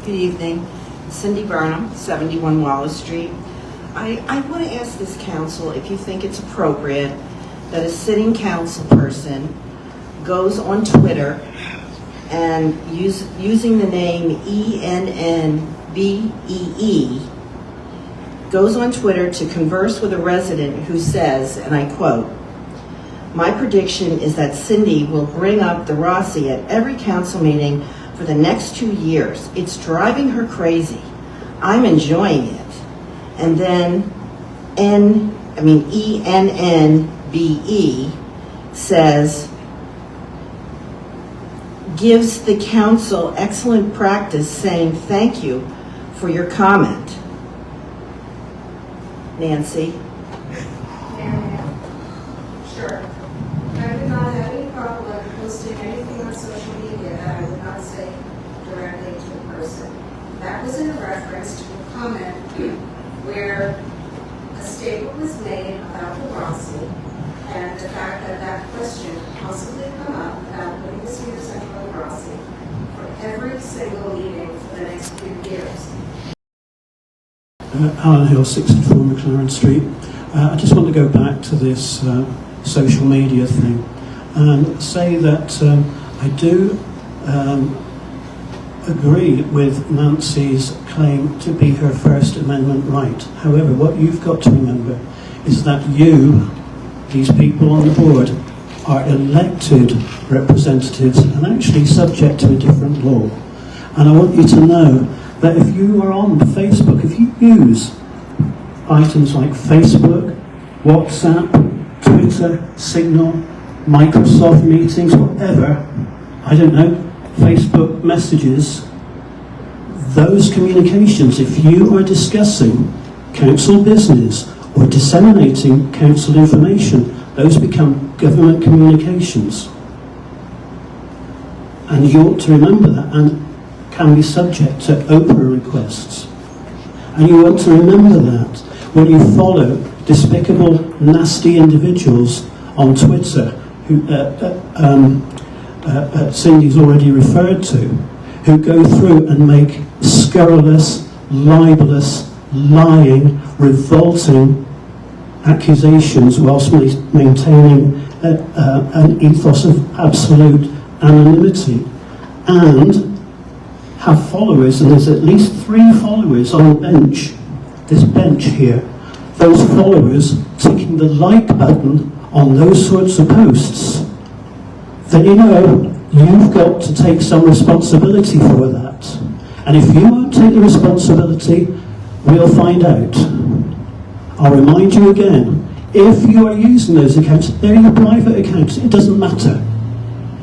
Good evening. Cindy Burnham, 71 Wallace Street. I want to ask this council if you think it's appropriate that a sitting council person goes on Twitter and using the name ENNBEE goes on Twitter to converse with a resident who says, and I quote, "My prediction is that Cindy will bring up the Rossi at every council meeting for the next 2 years. It's driving her crazy. I'm enjoying it." And then ENNBE says, gives the council excellent practice saying thank you for your comment. Nancy? Sure. I would not have any problem posting anything on social media that I would not say directly to a person. That was in reference to a comment where a statement was made about the Rossi and the fact that that question possibly come up about putting the senior center on the Rossi for every single meeting for the next few years. Alan Hill, 64 McLaren Street. I just want to go back to this social media thing and say that I do agree with Nancy's claim to be her First Amendment right. However, what you've got to remember is that you, these people on the board, are elected representatives and actually subject to a different law. And I want you to know that if you are on Facebook, if you use items like Facebook, WhatsApp, Twitter, Signal, Microsoft meetings, whatever, I don't know, Facebook messages, those communications, if you are discussing council business or disseminating council information, those become government communications. And you ought to remember that and can be subject to Oprah requests. And you want to remember that when you follow despicable, nasty individuals on Twitter, who Cindy's already referred to, who go through and make scurrilous, libelous, lying, revolting accusations whilst maintaining an ethos of absolute anonymity, and have followers, and there's at least 3 followers on the bench, this bench here, those followers ticking the like button on those sorts of posts, then you know you've got to take some responsibility for that. And if you won't take the responsibility, we'll find out. I'll remind you again, if you are using those accounts, they're your private accounts, it doesn't matter.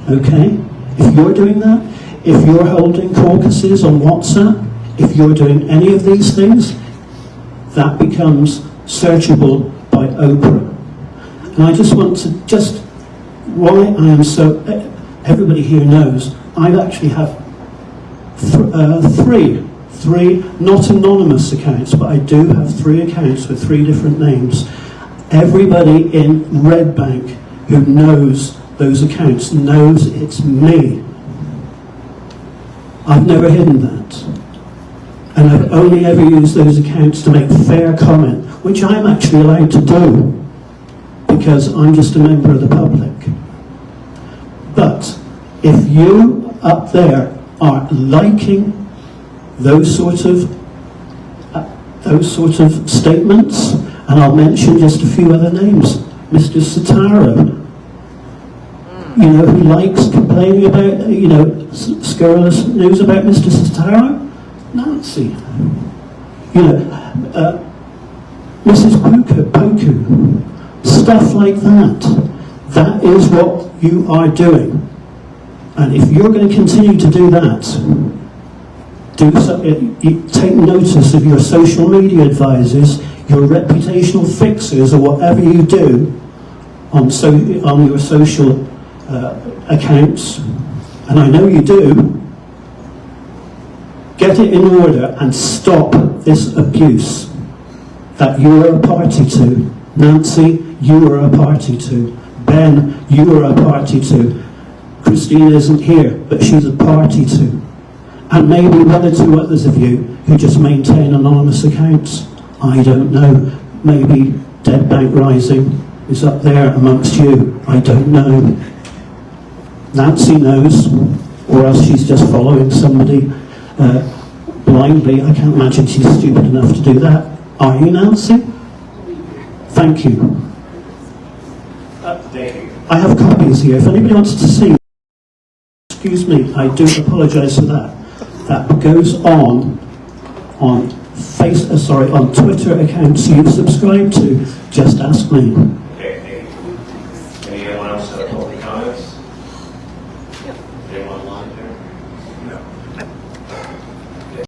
Okay? If you're doing that, if you're holding caucuses on WhatsApp, if you're doing any of these things, that becomes searchable by Oprah. And I just want to, why I am so, everybody here knows, I actually have three not anonymous accounts, but I do have 3 accounts with 3 different names. Everybody in Red Bank who knows those accounts knows it's me. I've never hidden that. And I've only ever used those accounts to make fair comment, which I'm actually allowed to do, because I'm just a member of the public. But if you up there are liking those sort of statements, and I'll mention just a few other names, Mr. Sataro, who likes complaining about, scurrilous news about Mr. Sataro, Nancy, Mrs. Poku, stuff like that. That is what you are doing. And if you're going to continue to do that, take notice of your social media advisors, your reputational fixers, or whatever you do on your social accounts, and I know you do. Get it in order and stop this abuse that you are a party to. Nancy, you are a party to. Ben, you are a party to. Christine isn't here, but she's a party to. And maybe one or two others of you who just maintain anonymous accounts. I don't know. Maybe Dead Bank Rising is up there amongst you. I don't know. Nancy knows, or else she's just following somebody blindly. I can't imagine she's stupid enough to do that. Are you, Nancy? Thank you. I have copies here. If anybody wants to see, excuse me, I do apologise for that. That goes on Twitter accounts you subscribe to. Just ask me.